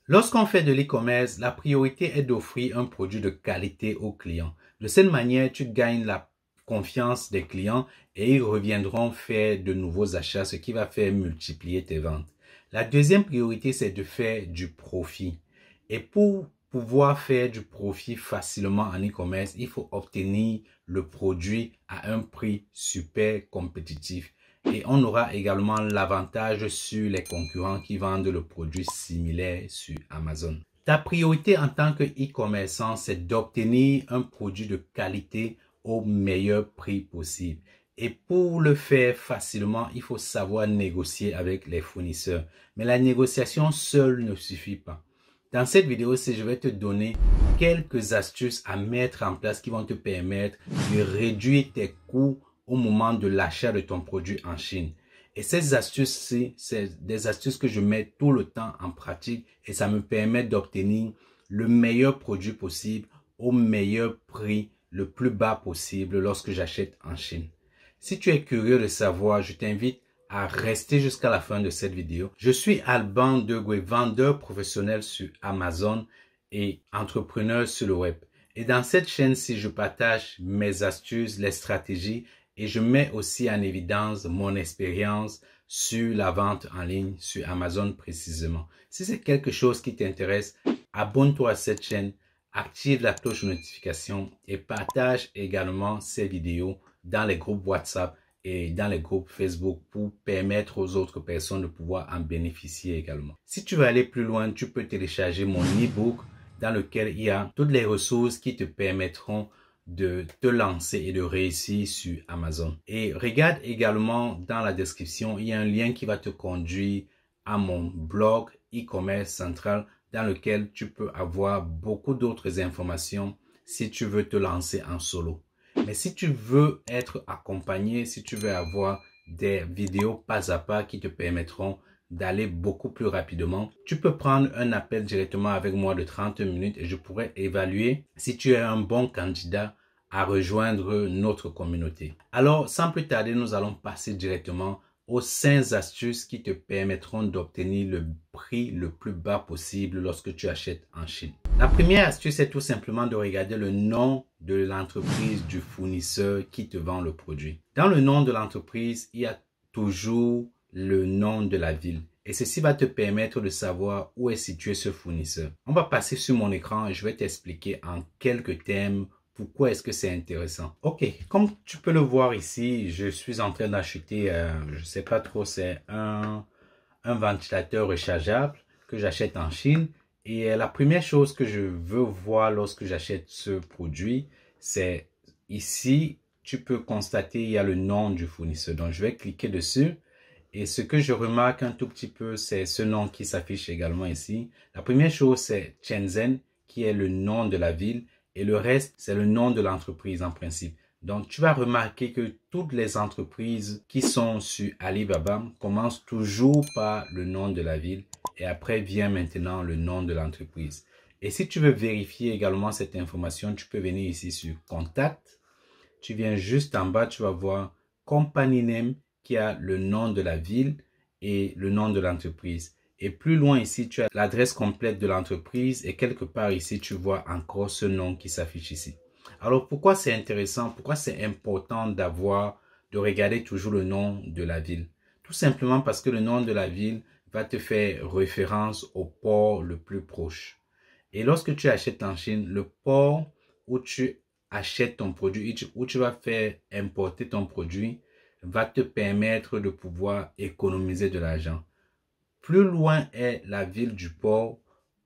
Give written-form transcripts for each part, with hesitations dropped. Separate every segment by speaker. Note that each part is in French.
Speaker 1: Lorsqu'on fait de l'e-commerce, la priorité est d'offrir un produit de qualité aux clients. De cette manière, tu gagnes la confiance des clients et ils reviendront faire de nouveaux achats, ce qui va faire multiplier tes ventes. La deuxième priorité, c'est de faire du profit. Et pour pouvoir faire du profit facilement en e-commerce, il faut obtenir le produit à un prix super compétitif. Et on aura également l'avantage sur les concurrents qui vendent le produit similaire sur Amazon. Ta priorité en tant que e-commerçant, c'est d'obtenir un produit de qualité au meilleur prix possible. Et pour le faire facilement, il faut savoir négocier avec les fournisseurs. Mais la négociation seule ne suffit pas. Dans cette vidéo-ci, je vais te donner quelques astuces à mettre en place qui vont te permettre de réduire tes coûts au moment de l'achat de ton produit en Chine. Et ces astuces-ci, c'est des astuces que je mets tout le temps en pratique et ça me permet d'obtenir le meilleur produit possible au meilleur prix, le plus bas possible lorsque j'achète en Chine. Si tu es curieux de savoir, je t'invite à rester jusqu'à la fin de cette vidéo. Je suis Alban Degué, vendeur professionnel sur Amazon et entrepreneur sur le web. Et dans cette chaîne-ci, je partage mes astuces, les stratégies et je mets aussi en évidence mon expérience sur la vente en ligne, sur Amazon précisément. Si c'est quelque chose qui t'intéresse, abonne-toi à cette chaîne, active la cloche de notification et partage également ces vidéos dans les groupes WhatsApp et dans les groupes Facebook pour permettre aux autres personnes de pouvoir en bénéficier également. Si tu veux aller plus loin, tu peux télécharger mon e-book dans lequel il y a toutes les ressources qui te permettront de te lancer et de réussir sur Amazon. Et regarde également dans la description, il y a un lien qui va te conduire à mon blog e-commerce central dans lequel tu peux avoir beaucoup d'autres informations si tu veux te lancer en solo. Mais si tu veux être accompagné, si tu veux avoir des vidéos pas à pas qui te permettront d'aller beaucoup plus rapidement, tu peux prendre un appel directement avec moi de 30 minutes et je pourrais évaluer si tu es un bon candidat à rejoindre notre communauté. Alors, sans plus tarder, nous allons passer directement aux 5 astuces qui te permettront d'obtenir le prix le plus bas possible lorsque tu achètes en Chine. La première astuce est tout simplement de regarder le nom de l'entreprise du fournisseur qui te vend le produit. Dans le nom de l'entreprise, il y a toujours le nom de la ville. Et ceci va te permettre de savoir où est situé ce fournisseur. On va passer sur mon écran et je vais t'expliquer en quelques termes pourquoi est-ce que c'est intéressant. Ok, comme tu peux le voir ici, je suis en train d'acheter, je sais pas trop, c'est un ventilateur rechargeable que j'achète en Chine. Et la première chose que je veux voir lorsque j'achète ce produit, c'est ici, tu peux constater, il y a le nom du fournisseur. Donc, je vais cliquer dessus. Et ce que je remarque un tout petit peu, c'est ce nom qui s'affiche également ici. La première chose, c'est Shenzhen, qui est le nom de la ville. Et le reste, c'est le nom de l'entreprise en principe. Donc, tu vas remarquer que toutes les entreprises qui sont sur Alibaba commencent toujours par le nom de la ville et après vient maintenant le nom de l'entreprise. Et si tu veux vérifier également cette information, tu peux venir ici sur Contact. Tu viens juste en bas, tu vas voir Company Name qui a le nom de la ville et le nom de l'entreprise. Et plus loin ici, tu as l'adresse complète de l'entreprise et quelque part ici, tu vois encore ce nom qui s'affiche ici. Alors, pourquoi c'est intéressant? Pourquoi c'est important de regarder toujours le nom de la ville? Tout simplement parce que le nom de la ville va te faire référence au port le plus proche. Et lorsque tu achètes en Chine, le port où tu achètes ton produit, où tu vas faire importer ton produit, va te permettre de pouvoir économiser de l'argent. Plus loin est la ville du port,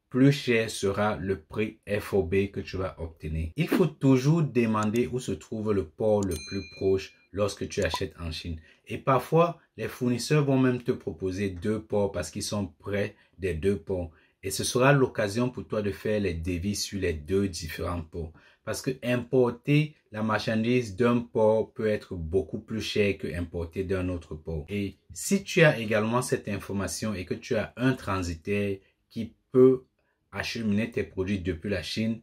Speaker 1: plus cher sera le prix FOB que tu vas obtenir. Il faut toujours demander où se trouve le port le plus proche lorsque tu achètes en Chine. Et parfois, les fournisseurs vont même te proposer 2 ports parce qu'ils sont près des 2 ports. Et ce sera l'occasion pour toi de faire les devis sur les 2 différents ports. Parce que importer la marchandise d'un port peut être beaucoup plus cher que importer d'un autre port. Et si tu as également cette information et que tu as un transitaire qui peut acheminer tes produits depuis la Chine,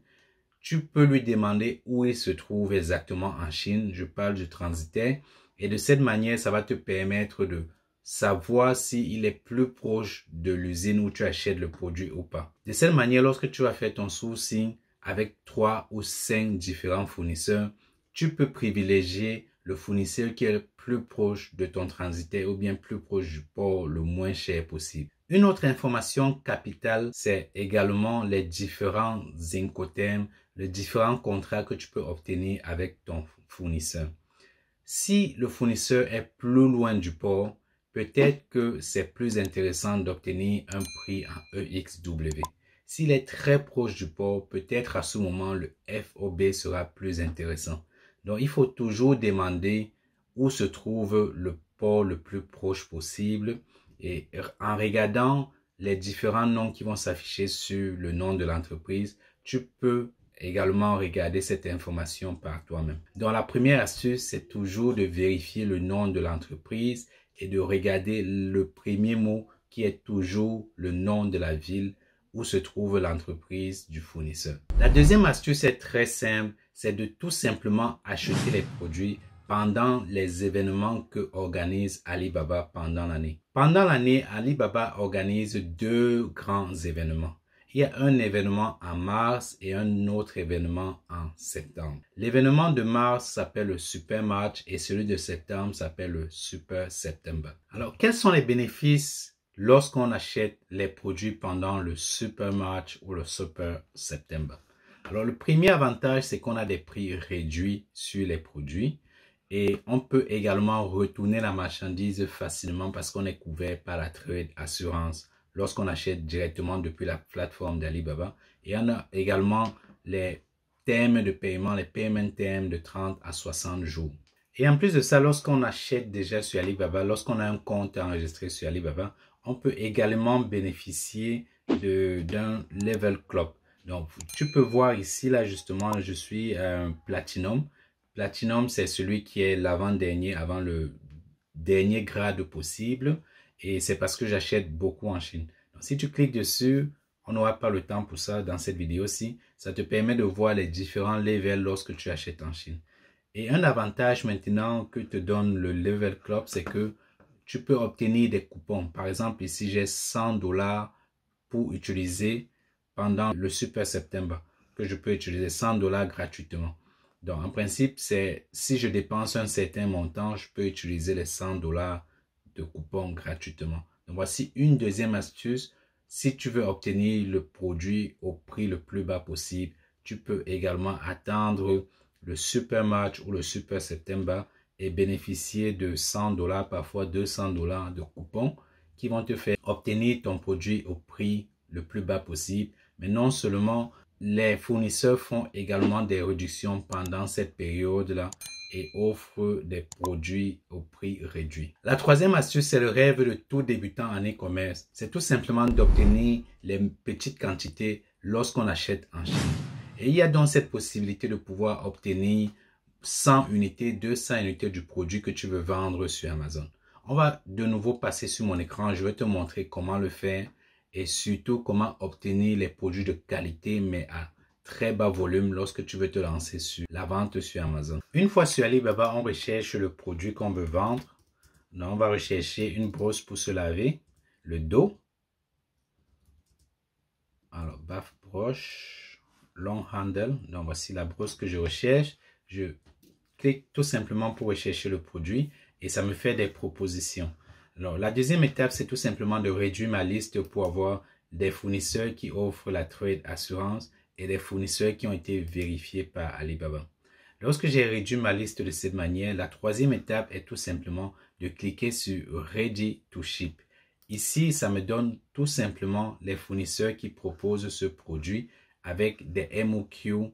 Speaker 1: tu peux lui demander où il se trouve exactement en Chine. Je parle du transitaire. Et de cette manière, ça va te permettre de savoir s'il est plus proche de l'usine où tu achètes le produit ou pas. De cette manière, lorsque tu vas faire ton sourcing avec 3 ou 5 différents fournisseurs, tu peux privilégier le fournisseur qui est le plus proche de ton transitaire ou bien plus proche du port le moins cher possible. Une autre information capitale, c'est également les différents Incoterms, les différents contrats que tu peux obtenir avec ton fournisseur. Si le fournisseur est plus loin du port, peut-être que c'est plus intéressant d'obtenir un prix en EXW. S'il est très proche du port, peut-être à ce moment le FOB sera plus intéressant. Donc, il faut toujours demander où se trouve le port le plus proche possible et en regardant les différents noms qui vont s'afficher sur le nom de l'entreprise, tu peux également regarder cette information par toi-même. Donc, la première astuce, c'est toujours de vérifier le nom de l'entreprise et de regarder le premier mot qui est toujours le nom de la ville où se trouve l'entreprise du fournisseur. La deuxième astuce est très simple, c'est de tout simplement acheter les produits pendant les événements que organise Alibaba pendant l'année. Pendant l'année, Alibaba organise 2 grands événements. Il y a un événement en mars et un autre événement en septembre. L'événement de mars s'appelle le Super March et celui de septembre s'appelle le Super September. Alors, quels sont les bénéfices lorsqu'on achète les produits pendant le Super March ou le Super September? Alors, le premier avantage, c'est qu'on a des prix réduits sur les produits et on peut également retourner la marchandise facilement parce qu'on est couvert par la Trade Assurance lorsqu'on achète directement depuis la plateforme d'Alibaba. Et on a également les termes de paiement, les payment terms de 30 à 60 jours. Et en plus de ça, lorsqu'on achète déjà sur Alibaba, lorsqu'on a un compte enregistré sur Alibaba, on peut également bénéficier d'un level club. Donc, tu peux voir ici, là, justement, je suis Platinum. Platinum, c'est celui qui est l'avant-dernier, avant le dernier grade possible. Et c'est parce que j'achète beaucoup en Chine. Donc, si tu cliques dessus, on n'aura pas le temps pour ça dans cette vidéo-ci. Ça te permet de voir les différents levels lorsque tu achètes en Chine. Et un avantage maintenant que te donne le Level Club, c'est que tu peux obtenir des coupons. Par exemple, ici, j'ai 100 $ pour utiliser pendant le Super September, que je peux utiliser 100 $ gratuitement. Donc, en principe, c'est si je dépense un certain montant, je peux utiliser les 100 $ de coupons gratuitement. Donc, voici une deuxième astuce. Si tu veux obtenir le produit au prix le plus bas possible, tu peux également attendre le Super March ou le Super September et bénéficier de 100 $, parfois 200 $ de coupons qui vont te faire obtenir ton produit au prix le plus bas possible. Mais non seulement, les fournisseurs font également des réductions pendant cette période-là et offrent des produits au prix réduit. La troisième astuce, c'est le rêve de tout débutant en e-commerce. C'est tout simplement d'obtenir les petites quantités lorsqu'on achète en Chine. Et il y a donc cette possibilité de pouvoir obtenir 100 unités, 200 unités du produit que tu veux vendre sur Amazon. On va de nouveau passer sur mon écran. Je vais te montrer comment le faire et surtout comment obtenir les produits de qualité mais à très bas volume lorsque tu veux te lancer sur la vente sur Amazon. Une fois sur Alibaba, on recherche le produit qu'on veut vendre. Donc, on va rechercher une brosse pour se laver, le dos. Alors, bath brush, long handle. Donc, voici la brosse que je recherche. Je clique tout simplement pour rechercher le produit et ça me fait des propositions. Alors, la deuxième étape, c'est tout simplement de réduire ma liste pour avoir des fournisseurs qui offrent la Trade Assurance et des fournisseurs qui ont été vérifiés par Alibaba. Lorsque j'ai réduit ma liste de cette manière, la troisième étape est tout simplement de cliquer sur Ready to Ship. Ici, ça me donne tout simplement les fournisseurs qui proposent ce produit avec des MOQ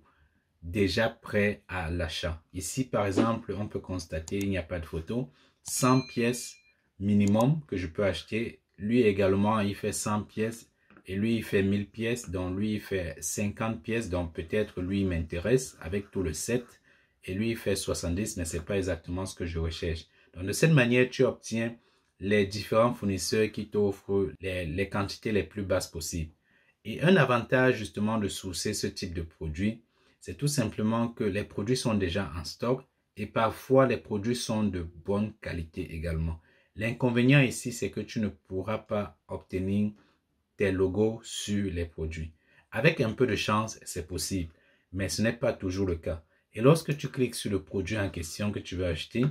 Speaker 1: déjà prêts à l'achat. Ici, par exemple, on peut constater, il n'y a pas de photo, 100 pièces minimum que je peux acheter. Lui également, il fait 100 pièces et lui, il fait 1000 pièces. Donc, lui, il fait 50 pièces. Donc, peut-être, lui, il m'intéresse avec tout le set. Et lui, il fait 70, mais ce n'est pas exactement ce que je recherche. Donc, de cette manière, tu obtiens les différents fournisseurs qui t'offrent les quantités les plus basses possibles. Et un avantage, justement, de sourcer ce type de produit, c'est tout simplement que les produits sont déjà en stock et parfois les produits sont de bonne qualité également. L'inconvénient ici, c'est que tu ne pourras pas obtenir tes logos sur les produits. Avec un peu de chance, c'est possible, mais ce n'est pas toujours le cas. Et lorsque tu cliques sur le produit en question que tu veux acheter,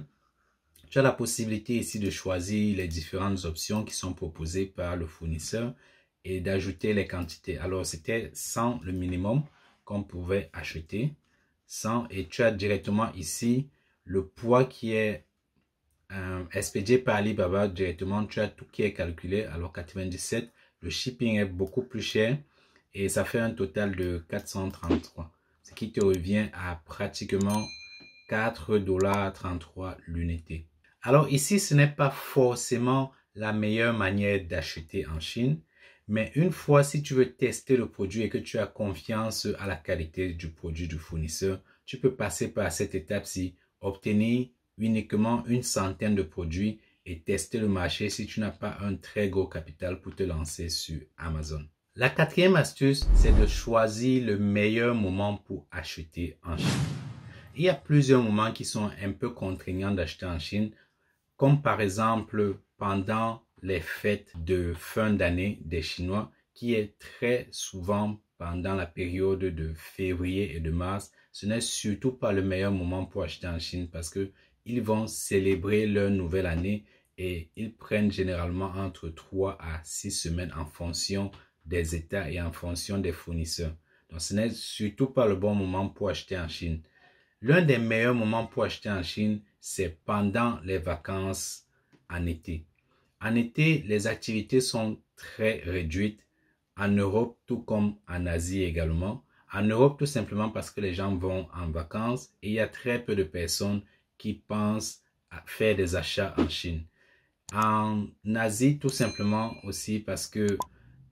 Speaker 1: tu as la possibilité ici de choisir les différentes options qui sont proposées par le fournisseur et d'ajouter les quantités. Alors, c'était 100 le minimum qu'on pouvait acheter. 100 et tu as directement ici le poids qui est expédié par Alibaba directement. Tu as tout qui est calculé. Alors, 97, le shipping est beaucoup plus cher et ça fait un total de 433. Ce qui te revient à pratiquement 4,33 $ l'unité. Alors ici, ce n'est pas forcément la meilleure manière d'acheter en Chine, mais une fois si tu veux tester le produit et que tu as confiance à la qualité du produit du fournisseur, tu peux passer par cette étape-ci, obtenir uniquement une centaine de produits et tester le marché si tu n'as pas un très gros capital pour te lancer sur Amazon. La quatrième astuce, c'est de choisir le meilleur moment pour acheter en Chine. Il y a plusieurs moments qui sont un peu contraignants d'acheter en Chine, comme par exemple pendant les fêtes de fin d'année des Chinois, qui est très souvent pendant la période de février et de mars. Ce n'est surtout pas le meilleur moment pour acheter en Chine parce que ils vont célébrer leur nouvelle année et ils prennent généralement entre 3 à 6 semaines en fonction des États et en fonction des fournisseurs. Donc ce n'est surtout pas le bon moment pour acheter en Chine. L'un des meilleurs moments pour acheter en Chine, c'est pendant les vacances en été. En été, les activités sont très réduites. En Europe, tout comme en Asie également. En Europe, tout simplement parce que les gens vont en vacances et il y a très peu de personnes qui pensent à faire des achats en Chine. En Asie, tout simplement aussi parce que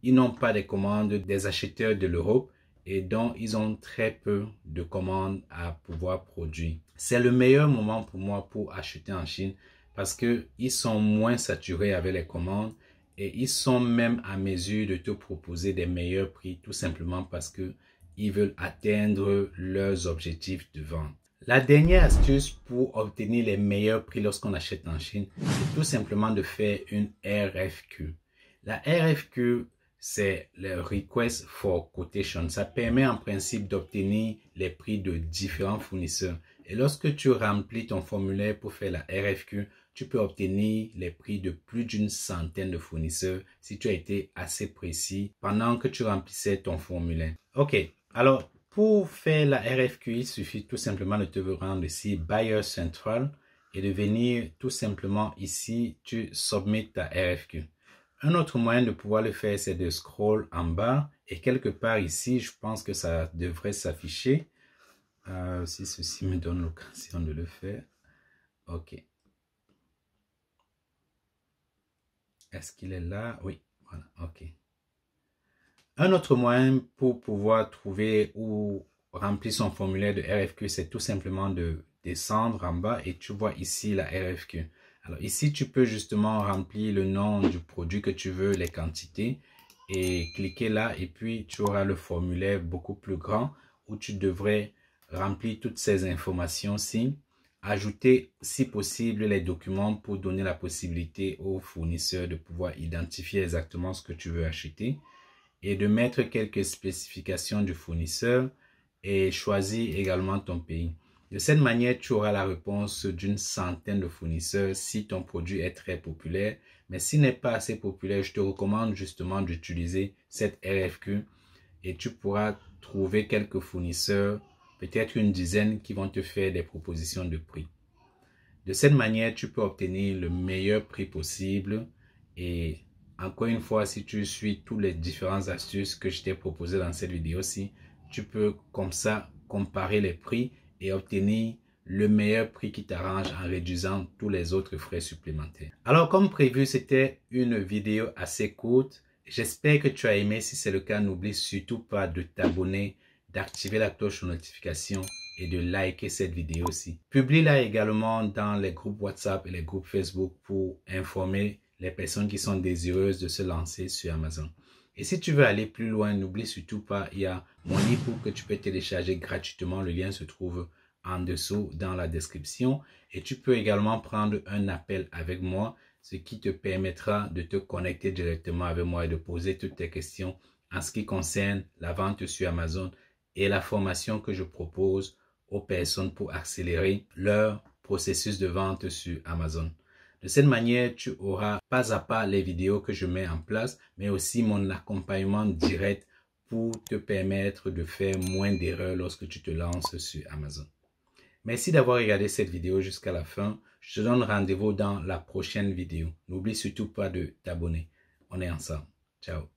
Speaker 1: ils n'ont pas de commandes des acheteurs de l'Europe et donc ils ont très peu de commandes à pouvoir produire. C'est le meilleur moment pour moi pour acheter en Chine parce que ils sont moins saturés avec les commandes et ils sont même à mesure de te proposer des meilleurs prix tout simplement parce que ils veulent atteindre leurs objectifs de vente. La dernière astuce pour obtenir les meilleurs prix lorsqu'on achète en Chine, c'est tout simplement de faire une RFQ. La RFQ, c'est le Request for Quotation. Ça permet en principe d'obtenir les prix de différents fournisseurs. Et lorsque tu remplis ton formulaire pour faire la RFQ, tu peux obtenir les prix de plus d'une centaine de fournisseurs si tu as été assez précis pendant que tu remplissais ton formulaire. Ok, alors pour faire la RFQ, il suffit tout simplement de te rendre ici Buyer Central et de venir tout simplement ici, tu submets ta RFQ. Un autre moyen de pouvoir le faire, c'est de scroll en bas et quelque part ici, je pense que ça devrait s'afficher. Si ceci me donne l'occasion de le faire. Ok. Est-ce qu'il est là? Oui, voilà, ok. Un autre moyen pour pouvoir trouver ou remplir son formulaire de RFQ, c'est tout simplement de descendre en bas et tu vois ici la RFQ. Alors ici, tu peux justement remplir le nom du produit que tu veux, les quantités et cliquer là et puis tu auras le formulaire beaucoup plus grand où tu devrais remplir toutes ces informations-ci, ajouter si possible les documents pour donner la possibilité au fournisseur de pouvoir identifier exactement ce que tu veux acheter et de mettre quelques spécifications du fournisseur et choisir également ton pays. De cette manière, tu auras la réponse d'une centaine de fournisseurs si ton produit est très populaire. Mais s'il n'est pas assez populaire, je te recommande justement d'utiliser cette RFQ et tu pourras trouver quelques fournisseurs, peut-être une dizaine, qui vont te faire des propositions de prix. De cette manière, tu peux obtenir le meilleur prix possible et encore une fois, si tu suis toutes les différentes astuces que je t'ai proposées dans cette vidéo-ci, tu peux comme ça comparer les prix et obtenir le meilleur prix qui t'arrange en réduisant tous les autres frais supplémentaires. Alors comme prévu, c'était une vidéo assez courte. J'espère que tu as aimé. Si c'est le cas, n'oublie surtout pas de t'abonner, d'activer la cloche de notification et de liker cette vidéo aussi. Publie-la également dans les groupes WhatsApp et les groupes Facebook pour informer les personnes qui sont désireuses de se lancer sur Amazon. Et si tu veux aller plus loin, n'oublie surtout pas, il y a mon e-book que tu peux télécharger gratuitement. Le lien se trouve en dessous dans la description. Et tu peux également prendre un appel avec moi. ce qui te permettra de te connecter directement avec moi et de poser toutes tes questions en ce qui concerne la vente sur Amazon et la formation que je propose aux personnes pour accélérer leur processus de vente sur Amazon. De cette manière, tu auras pas à pas les vidéos que je mets en place, mais aussi mon accompagnement direct pour te permettre de faire moins d'erreurs lorsque tu te lances sur Amazon. Merci d'avoir regardé cette vidéo jusqu'à la fin. Je te donne rendez-vous dans la prochaine vidéo. N'oublie surtout pas de t'abonner. On est ensemble. Ciao.